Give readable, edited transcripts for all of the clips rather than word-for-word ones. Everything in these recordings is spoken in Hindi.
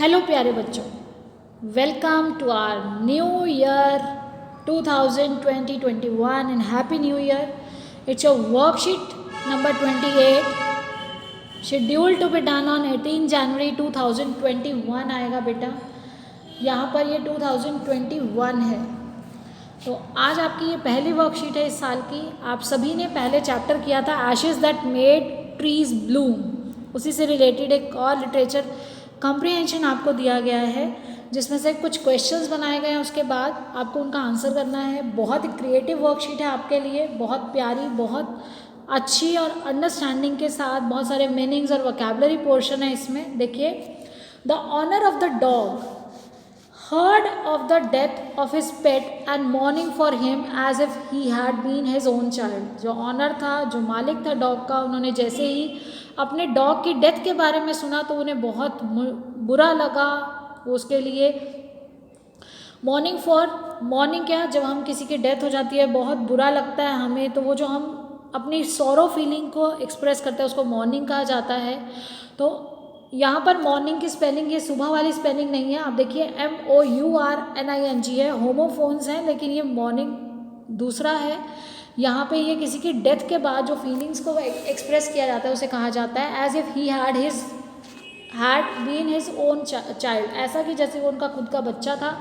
हेलो प्यारे बच्चों, welcome to our new year 2020-21 and happy new year. It's your worksheet number 28 schedule to be done on 18 जनवरी 2021 आएगा बेटा. यहाँ पर ये 2021 है. तो आज आपकी ये पहली वर्कशीट है इस साल की. आप सभी ने पहले चैप्टर किया था ashes that made trees Bloom. उसी से रिलेटेड एक और लिटरेचर कॉम्प्रिहेंशन आपको दिया गया है जिसमें से कुछ क्वेश्चंस बनाए गए हैं. उसके बाद आपको उनका आंसर करना है. बहुत ही क्रिएटिव वर्कशीट है आपके लिए, बहुत प्यारी, बहुत अच्छी और अंडरस्टैंडिंग के साथ बहुत सारे मीनिंग्स और वोकैबुलरी पोर्शन है इसमें. देखिए, the owner of the dog heard of the death of his pet and mourning for him as if he had been his own child. जो ऑनर था, जो मालिक था डॉग का, उन्होंने जैसे ही अपने डॉग की डेथ के बारे में सुना तो उन्हें बहुत बुरा लगा. उसके लिए मॉर्निंग क्या, जब हम किसी की डेथ हो जाती है बहुत बुरा लगता है हमें, तो वो जो हम अपनी सॉरो फीलिंग को एक्सप्रेस करते हैं उसको मॉर्निंग कहा जाता है. तो यहाँ पर मॉर्निंग की स्पेलिंग ये सुबह वाली स्पेलिंग नहीं है. आप देखिए MOURNING है, होमोफोन्स हैं, लेकिन ये मॉर्निंग दूसरा है. यहाँ पे ये किसी की डेथ के बाद जो फीलिंग्स को एक्सप्रेस किया जाता है उसे कहा जाता है as if he had been his own child. ऐसा कि जैसे वो उनका खुद का बच्चा था.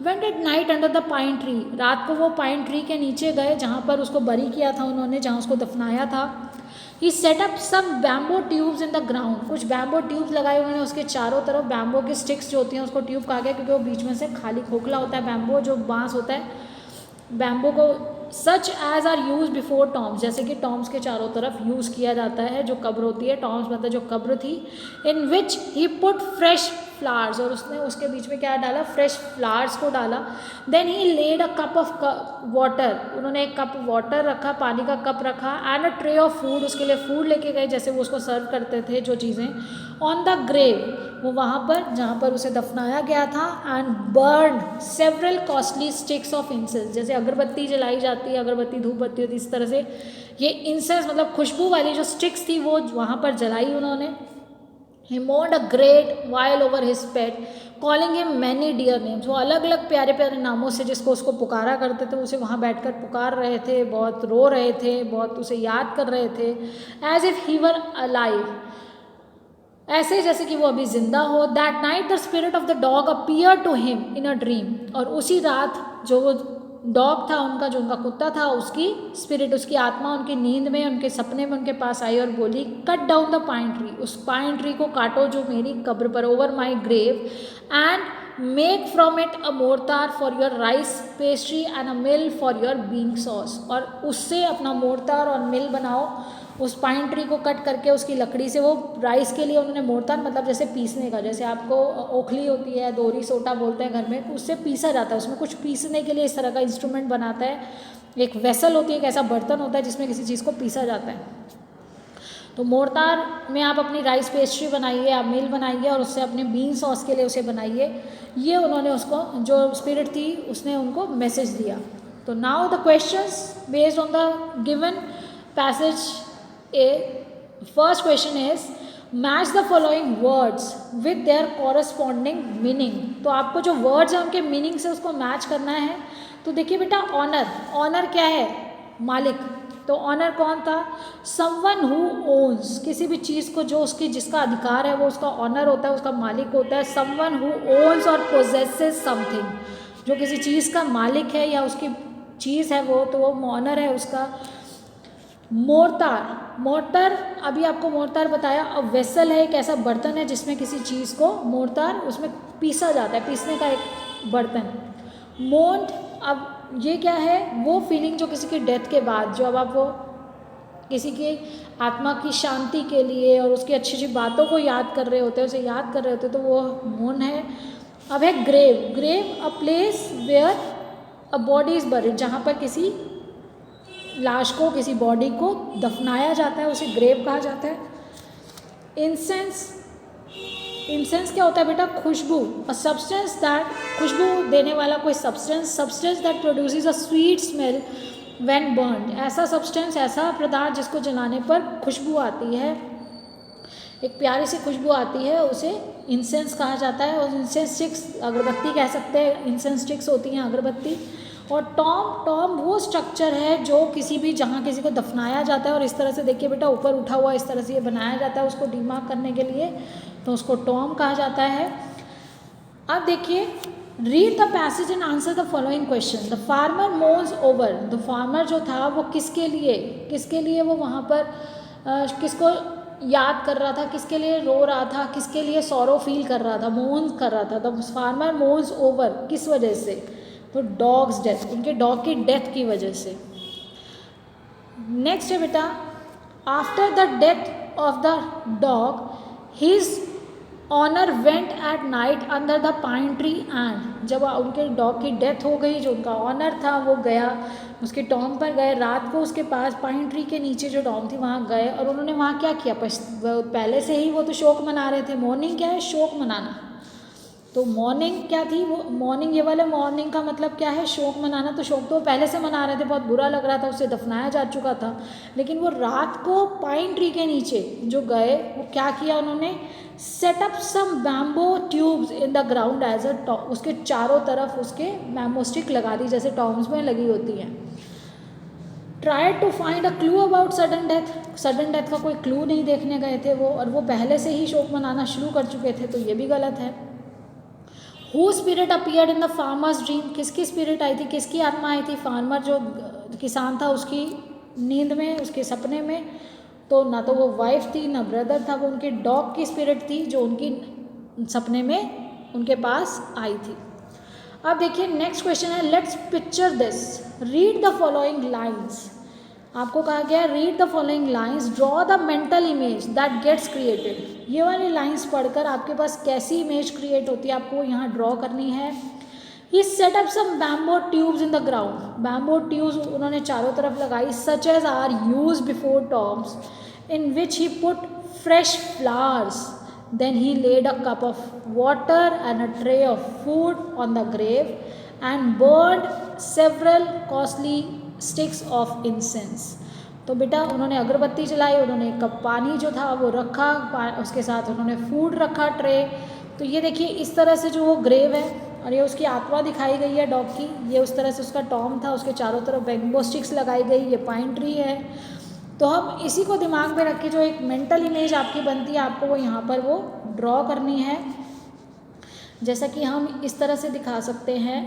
Went at night under the pine tree. रात को वो पाइन ट्री के नीचे गए जहाँ पर उसको बरी किया था उन्होंने, जहाँ उसको दफनाया था. He set up some bamboo tubes in the ground. कुछ बैम्बो ट्यूब्स लगाए उन्होंने उसके चारों तरफ. बैम्बो की स्टिक्स जो होती हैं उसको ट्यूब कहा गया क्योंकि वो बीच में से खाली खोखला होता है. बैम्बो जो बांस होता है, बैम्बो को such as are use before tombs, जैसे कि टॉम्स के चारों तरफ यूज़ किया जाता है जो कब्र होती है. टॉम्स मतलब जो कब्र थी. इन which he put fresh flowers, और उसने उसके बीच में क्या डाला, फ्रेश फ्लावर्स को डाला. Then he laid a cup of water. उन्होंने एक कप वाटर रखा, पानी का कप रखा. And a tray of food, उसके लिए फूड लेके गए जैसे वो उसको सर्व करते थे जो चीज़ें. ऑन द ग्रेव, वो वहाँ पर जहाँ पर उसे दफनाया गया था. And burn several costly sticks of incense, जैसे अगरबत्ती जलाई जाती है, अगरबत्ती धूप बत्ती होती है, इस तरह से ये इंसेंस मतलब खुशबू वाली जो स्टिक्स थी वो वहाँ पर जलाई उन्होंने. He mourned a great while over his pet, calling him many dear names. वो अलग अलग प्यारे प्यारे नामों से जिसको उसको पुकारा करते थे उसे वहाँ बैठकर पुकार रहे थे, बहुत रो रहे थे, बहुत उसे याद कर रहे थे. As if he were alive, ऐसे जैसे कि वो अभी जिंदा हो. That night the spirit of the dog appeared to him in a dream. और उसी रात जो वो डॉग था उनका, जो उनका कुत्ता था, उसकी स्पिरिट, उसकी आत्मा उनकी नींद में, उनके सपने में उनके पास आई और बोली, cut down the pine tree. उस पाइन ट्री को काटो जो मेरी कब्र पर, over my grave, and make from it a mortar for your rice pastry and a mill for your bean sauce. और उससे अपना मोर्टार और मिल बनाओ. उस पाइन ट्री को कट करके उसकी लकड़ी से, वो राइस के लिए उन्होंने मोर्टार मतलब जैसे पीसने का, जैसे आपको ओखली होती है, दोरी सोटा बोलते हैं घर में, तो उससे पीसा जाता है. उसमें कुछ पीसने के लिए इस तरह का इंस्ट्रूमेंट बनाता है. एक वेसल होती है, एक ऐसा बर्तन होता है जिसमें किसी चीज़ को पीसा जाता है. तो मोर्टार में आप अपनी राइस पेस्ट्री बनाइए, आप मिल बनाइए और उससे अपने बीन सॉस के लिए उसे बनाइए. ये उन्होंने उसको, जो स्पिरिट थी उसने उनको मैसेज दिया. तो now the questions based on the given passage. First question is match the following words with their corresponding meaning. तो आपको जो वर्ड्स हैं उनके मीनिंग से उसको मैच करना है. तो देखिए बेटा, ऑनर क्या है, मालिक. तो ऑनर कौन था, समवन हु ओन्स, किसी भी चीज़ को जो उसकी जिसका अधिकार है वो उसका ऑनर होता है, उसका मालिक होता है. समवन हु ओन्स और पोजेसेस समथिंग, जो किसी चीज़ का मालिक है या उसकी चीज़ है वो, तो वो ऑनर है उसका. मोर्टार अभी आपको मोर्टार बताया. अब वेसल है, एक ऐसा बर्तन है जिसमें किसी चीज़ को, मोर्टार उसमें पीसा जाता है, पीसने का एक बर्तन. मोन्ट, अब ये क्या है, वो फीलिंग जो किसी की डेथ के बाद, जो अब आप वो किसी की आत्मा की शांति के लिए और उसकी अच्छी अच्छी बातों को याद कर रहे होते हैं, उसे याद कर रहे होते हैं, तो वो मोन है. अब है grave a place where a body is buried, जहाँ पर किसी लाश को, किसी बॉडी को दफनाया जाता है, उसे ग्रेव कहा जाता है. इंसेंस क्या होता है बेटा, खुशबू. अ सब्सटेंस दैट, खुशबू देने वाला कोई substance that produces a sweet smell when burned. ऐसा सब्सटेंस, ऐसा पदार्थ जिसको जलाने पर खुशबू आती है. एक प्यारी सी खुशबू आती है, उसे इंसेंस कहा जाता है, और इंसेंस स्टिक्स अगरबत्ती कह सकते हैं, इंसेंस स्टिक्स होती हैं अगरबत्ती। और टॉम वो स्ट्रक्चर है जो किसी भी, जहाँ किसी को दफनाया जाता है, और इस तरह से देखिए बेटा ऊपर उठा हुआ इस तरह से ये बनाया जाता है उसको डीमार्क करने के लिए, तो उसको टॉम कहा जाता है। अब देखिए, read the passage and answer the following question. The farmer mourns over, the farmer जो था वो किसके लिए वो वहाँ पर किसको याद कर रहा था, किसके लिए रो रहा था, किसके लिए सॉरो फील कर रहा था, मोन्स कर रहा था। द फार्मर मोन्स ओवर, किस वजह से, तो डॉग्स डेथ, उनके डॉग की डेथ की वजह से। नेक्स्ट है बेटा, after the death of the dog his owner went at night under the pine tree and, जब उनके डॉग की डेथ हो गई, जो उनका ऑनर था वो गया उसके टॉम पर गए, रात को उसके पास पाइन ट्री के नीचे जो टॉम थी वहाँ गए, और उन्होंने वहाँ क्या किया, पहले से ही वो तो शोक मना रहे थे। मॉर्निंग क्या है, शोक मनाना। तो मॉर्निंग क्या थी, वो मॉर्निंग, ये वाले मॉर्निंग का मतलब क्या है, शोक मनाना। तो शोक तो पहले से मना रहे थे, बहुत बुरा लग रहा था, उसे दफनाया जा चुका था, लेकिन वो रात को पाइन ट्री के नीचे जो गए, वो क्या किया उन्होंने, set up some bamboo tubes in the ground as a, उसके चारों तरफ उसके बैम्बो स्टिक लगा दी, जैसे टॉर्म्स में लगी होती हैं। Try to find a clue about sudden death, sudden death का कोई क्लू नहीं देखने गए थे वो, और वो पहले से ही शोक मनाना शुरू कर चुके थे, तो ये भी गलत है। Who spirit appeared in the farmers dream, किसकी स्पिरिट आई थी, किसकी आत्मा आई थी, फार्मर जो किसान था उसकी नींद में, उसके सपने में। तो ना तो वो वाइफ थी ना ब्रदर था, वो उनके डॉग की स्पिरिट थी जो उनकी सपने में उनके पास आई थी। अब देखिए नेक्स्ट क्वेश्चन है, let's picture this, read the following lines. आपको कहा गया read the following lines, draw the mental image that gets created. ये वाली लाइन्स पढ़कर आपके पास कैसी इमेज क्रिएट होती है, आपको यहाँ ड्रॉ करनी है। He set up some bamboo tubes in the ground, bamboo tubes उन्होंने चारों तरफ लगाई, such as are use before tombs, in which he put fresh flowers, then he laid a cup of water and a tray of food on the grave and burned several costly sticks of incense। तो बेटा उन्होंने अगरबत्ती जलाई, उन्होंने एक कप पानी जो था वो रखा, उसके साथ उन्होंने फूड रखा, ट्रे। तो ये देखिए इस तरह से जो वो ग्रेव है, और ये उसकी आत्मा दिखाई गई है डॉग की, ये उस तरह से उसका टॉम था, उसके चारों तरफ बैम्बो स्टिक्स लगाई गई, ये पाइन ट्री है। तो हम इसी को दिमाग में रख के जो एक मेंटल इमेज आपकी बनती है, आपको वो यहाँ पर वो ड्रॉ करनी है। जैसा कि हम इस तरह से दिखा सकते हैं,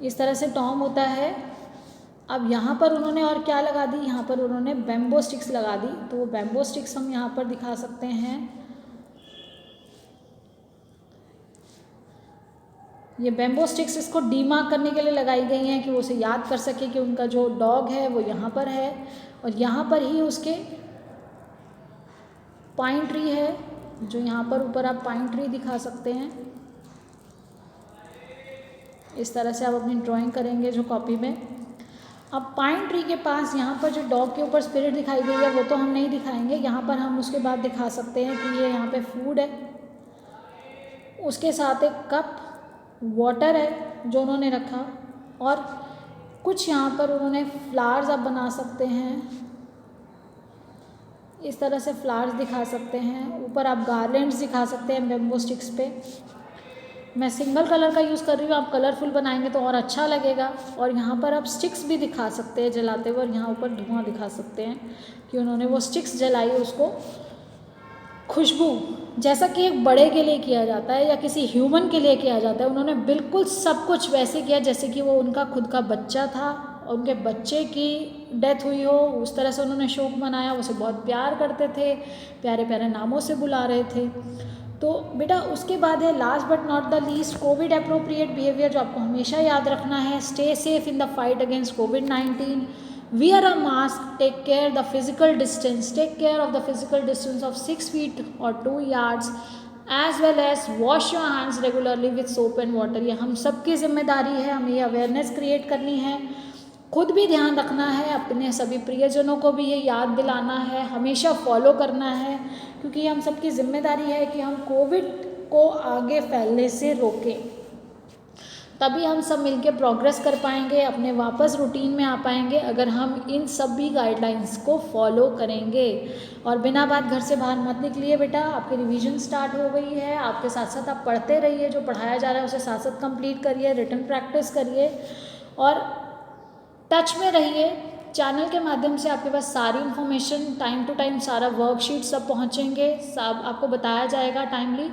इस तरह से टॉम होता है। अब यहाँ पर उन्होंने और क्या लगा दी, यहाँ पर उन्होंने बैम्बो स्टिक्स लगा दी, तो वो बैम्बो स्टिक्स हम यहाँ पर दिखा सकते हैं। ये बैम्बो स्टिक्स इसको डीमार्क करने के लिए लगाई गई हैं कि वो उसे याद कर सके कि उनका जो डॉग है वो यहाँ पर है, और यहाँ पर ही उसके पाइन ट्री है, जो यहाँ पर ऊपर आप पाइन ट्री दिखा सकते हैं। इस तरह से आप अपनी ड्राइंग करेंगे जो कॉपी में। अब पाइन ट्री के पास यहाँ पर जो डॉग के ऊपर स्पिरिट दिखाई गई है वो तो हम नहीं दिखाएंगे, यहाँ पर हम उसके बाद दिखा सकते हैं कि ये यहाँ पे फूड है, उसके साथ एक कप वाटर है जो उन्होंने रखा, और कुछ यहाँ पर उन्होंने फ्लावर्स आप बना सकते हैं, इस तरह से फ्लावर्स दिखा सकते हैं। ऊपर आप गार्लैंड्स दिखा सकते हैं बैम्बो स्टिक्स पे। मैं सिंगल कलर का यूज़ कर रही हूँ, आप कलरफुल बनाएंगे तो और अच्छा लगेगा। और यहाँ पर आप स्टिक्स भी दिखा सकते हैं जलाते हुए, और यहाँ ऊपर धुआं दिखा सकते हैं कि उन्होंने वो स्टिक्स जलाई, उसको खुशबू, जैसा कि एक बड़े के लिए किया जाता है या किसी ह्यूमन के लिए किया जाता है, उन्होंने बिल्कुल सब कुछ वैसे किया जैसे कि वो उनका खुद का बच्चा था और उनके बच्चे की डेथ हुई हो, उस तरह से उन्होंने शोक मनाया। उसे बहुत प्यार करते थे, प्यारे प्यारे नामों से बुला रहे थे। तो बेटा उसके बाद है last but not the least, Covid appropriate behaviour, जो आपको हमेशा याद रखना है। Stay safe in the fight against covid, wear a mask, take care the physical distance, take care of the physical distance of 6 feet or 2 yards, as well as wash your hands regularly with soap and water। ये हम सबकी जिम्मेदारी है, हमें ये अवेयरनेस क्रिएट करनी है, खुद भी ध्यान रखना है, अपने सभी प्रियजनों को भी ये याद दिलाना है, हमेशा फॉलो करना है, क्योंकि ये हम सबकी जिम्मेदारी है कि हम कोविड को आगे फैलने से रोकें। तभी हम सब मिलके प्रोग्रेस कर पाएंगे, अपने वापस रूटीन में आ पाएंगे, अगर हम इन सब भी गाइडलाइंस को फॉलो करेंगे। और बिना बात घर से बाहर मत निकलिए बेटा, आपकी रिवीजन स्टार्ट हो गई है, आपके साथ साथ आप पढ़ते रहिए, जो पढ़ाया जा रहा है उसे साथ साथ कंप्लीट करिए, रिटन प्रैक्टिस करिए और टच में रहिए। चैनल के माध्यम से आपके पास सारी इन्फॉर्मेशन टाइम टू टाइम, सारा वर्कशीट सब पहुँचेंगे, सब आपको बताया जाएगा टाइमली।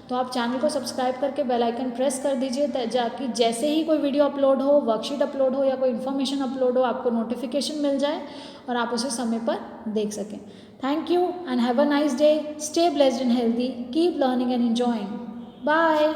तो आप चैनल को सब्सक्राइब करके बेल आइकन प्रेस कर दीजिए, ताकि जैसे ही कोई वीडियो अपलोड हो, वर्कशीट अपलोड हो या कोई इन्फॉर्मेशन अपलोड हो, आपको नोटिफिकेशन मिल जाए और आप उसे समय पर देख सकें। Thank you and have a nice day. Stay blessed and healthy, keep learning and enjoying. Bye.